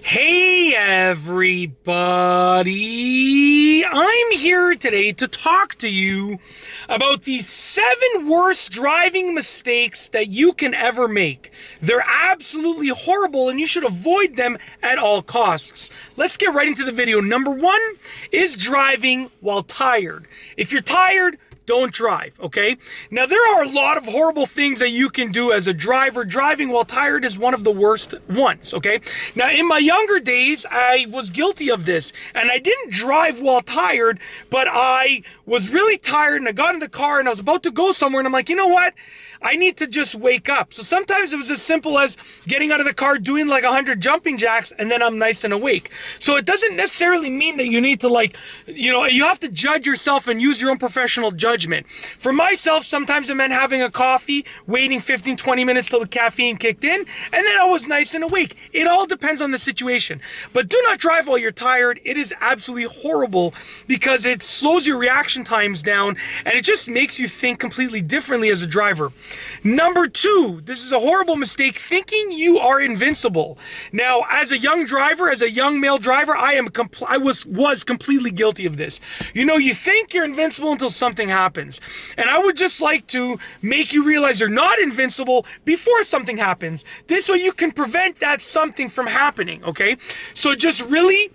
Hey everybody! I'm here today to talk to you about the 7 worst driving mistakes that you can ever make. They're absolutely horrible and you should avoid them at all costs. Let's get right into the video. Number 1 is driving while tired. If you're tired, don't drive, okay? Now, there are a lot of horrible things that you can do as a driver. Driving while tired is one of the worst ones, okay? Now, in my younger days, I was guilty of this, and I didn't drive while tired, but I was really tired, and I got in the car, and I was about to go somewhere, and I'm like, you know what? I need to just wake up. So sometimes it was as simple as getting out of the car, doing like 100 jumping jacks, and then I'm nice and awake. So it doesn't necessarily mean that you need to you have to judge yourself and use your own professional judgment. For myself, sometimes it meant having a coffee, waiting 15, 20 minutes till the caffeine kicked in, and then I was nice and awake. It all depends on the situation. But do not drive while you're tired. It is absolutely horrible because it slows your reaction times down and it just makes you think completely differently as a driver. Number 2, this is a horrible mistake, thinking you are invincible. Now, as a young driver, as a young male driver, I was completely guilty of this. You think you're invincible until something happens. And I would just like to make you realize you're not invincible before something happens. This way you can prevent that something from happening, okay? So just really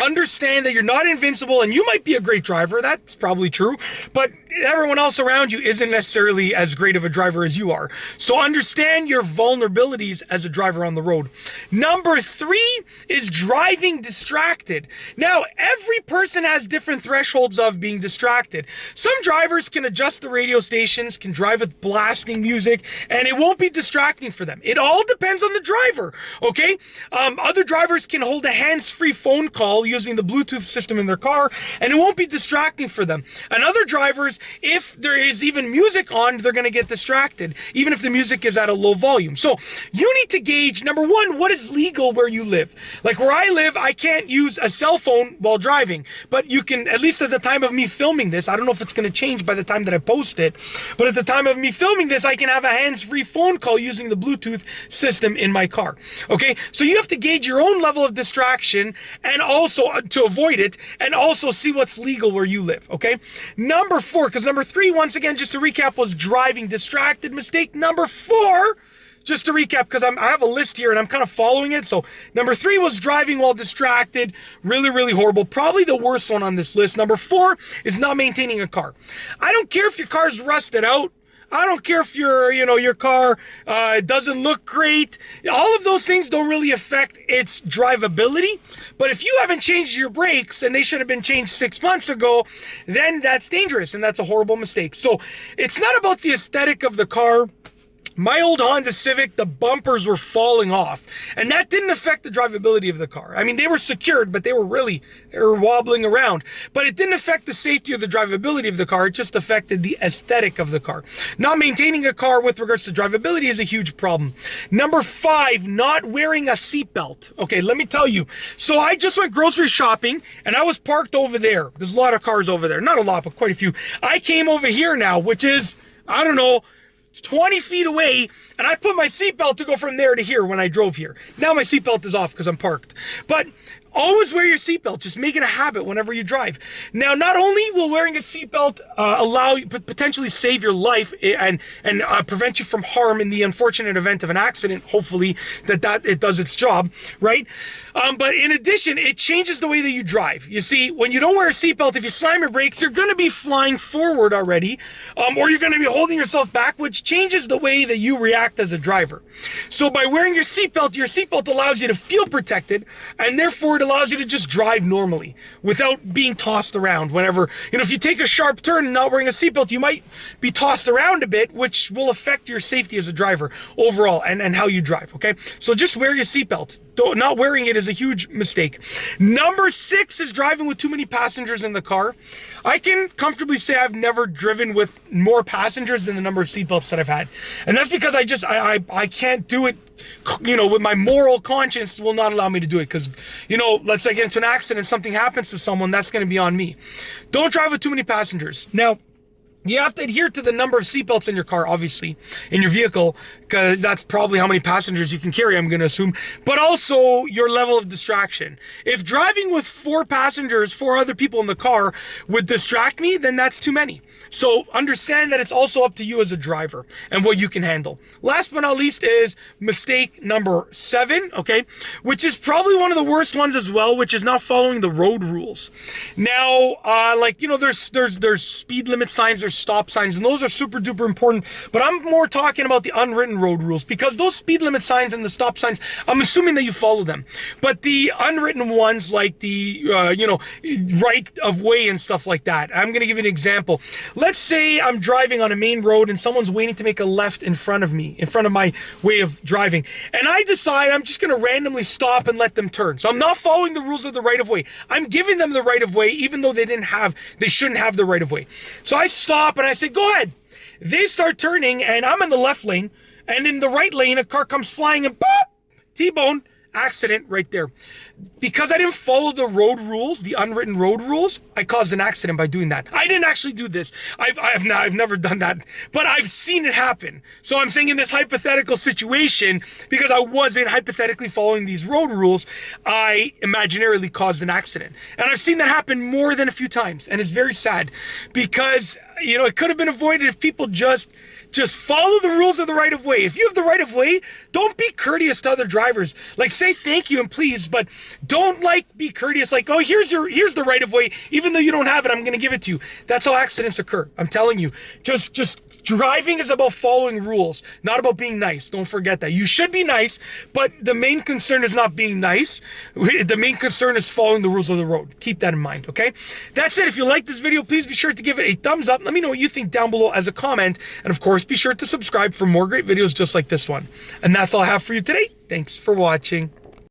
understand that you're not invincible, and you might be a great driver. That's probably true, but everyone else around you isn't necessarily as great of a driver as you are. So understand your vulnerabilities as a driver on the road. Number 3 is driving distracted. Now, every person has different thresholds of being distracted. Some drivers can adjust the radio stations, can drive with blasting music, and it won't be distracting for them. It all depends on the driver, okay? Other drivers can hold a hands-free phone call using the Bluetooth system in their car, and it won't be distracting for them. And other drivers, if there is even music on, they're going to get distracted, even if the music is at a low volume. So you need to gauge, number 1, what is legal where you live. Like where I live, I can't use a cell phone while driving, but you can, at least at the time of me filming this, I don't know if it's going to change by the time that I post it, but at the time of me filming this, I can have a hands-free phone call using the Bluetooth system in my car. Okay, so you have to gauge your own level of distraction and also to avoid it, and also see what's legal where you live, okay? Number 4, because number 3, once again, just to recap, was driving distracted. Mistake number 4, just to recap, because I have a list here and I'm kind of following it. So number 3 was driving while distracted. Really, really horrible. Probably the worst one on this list. Number 4 is not maintaining a car. I don't care if your car's rusted out. I don't care if your car doesn't look great. All of those things don't really affect its drivability. But if you haven't changed your brakes and they should have been changed 6 months ago, then that's dangerous and that's a horrible mistake. So it's not about the aesthetic of the car. My old Honda Civic, the bumpers were falling off, and that didn't affect the drivability of the car. I mean, they were secured, but they were wobbling around. But it didn't affect the safety or the drivability of the car. It just affected the aesthetic of the car. Not maintaining a car with regards to drivability is a huge problem. Number 5, not wearing a seatbelt. Okay, let me tell you. So I just went grocery shopping, and I was parked over there. There's a lot of cars over there. Not a lot, but quite a few. I came over here now, which is, I don't know, 20 feet away, and I put my seatbelt to go from there to here when I drove here. Now my seatbelt is off because I'm parked. But always wear your seatbelt. Just make it a habit whenever you drive. Now, not only will wearing a seatbelt allow you, potentially save your life and prevent you from harm in the unfortunate event of an accident, hopefully that it does its job, right? But in addition, it changes the way that you drive. You see, when you don't wear a seatbelt, if you slam your brakes, you're going to be flying forward already, or you're going to be holding yourself back, which changes the way that you react as a driver. So by wearing your seatbelt allows you to feel protected, and therefore it allows you to just drive normally without being tossed around whenever, if you take a sharp turn and not wearing a seatbelt, you might be tossed around a bit, which will affect your safety as a driver overall and how you drive, okay? So just wear your seatbelt. Not wearing it is a huge mistake. Number 6 is driving with too many passengers in the car. I can comfortably say I've never driven with more passengers than the number of seatbelts that I've had. And that's because I can't do it, with my moral conscience will not allow me to do it. Because, let's say I get into an accident, something happens to someone, that's going to be on me. Don't drive with too many passengers. Now, You have to adhere to the number of seatbelts in your car, obviously, in your vehicle, because that's probably how many passengers you can carry, I'm going to assume, but also your level of distraction. If driving with 4 other people in the car would distract me, then that's too many. So understand that it's also up to you as a driver and what you can handle. Last but not least is mistake number 7, okay, which is probably one of the worst ones as well, which is not following the road rules. Now, like, you know, there's speed limit signs, there's stop signs, and those are super duper important, but I'm more talking about the unwritten road rules, because those speed limit signs and the stop signs, I'm assuming that you follow them, but the unwritten ones, like the you know, right of way and stuff like that, I'm going to give you an example. Let's say I'm driving on a main road and someone's waiting to make a left in front of me, in front of my way of driving, and I decide I'm just going to randomly stop and let them turn. So I'm not following the rules of the right of way. I'm giving them the right of way even though they shouldn't have the right of way. So I stop and I say, go ahead. They start turning and I'm in the left lane, and in the right lane a car comes flying and boop, T-bone. Accident right there. Because I didn't follow the road rules, the unwritten road rules, I caused an accident by doing that. I didn't actually do this. I've never done that, but I've seen it happen. So I'm saying in this hypothetical situation, because I wasn't hypothetically following these road rules, I imaginarily caused an accident. And I've seen that happen more than a few times, and it's very sad, because, you know, it could have been avoided if people just follow the rules of the right of way. If you have the right of way, don't be courteous to other drivers. Like, say thank you and please, but don't like be courteous like, oh, here's the right of way, even though you don't have it, I'm gonna give it to you. That's how accidents occur. I'm telling you. Just driving is about following rules, not about being nice. Don't forget that. You should be nice, but the main concern is not being nice. The main concern is following the rules of the road. Keep that in mind, okay? That's it. If you like this video, please be sure to give it a thumbs up. Let me know what you think down below as a comment, and of course, be sure to subscribe for more great videos just like this one. And that's all I have for you today. Thanks for watching.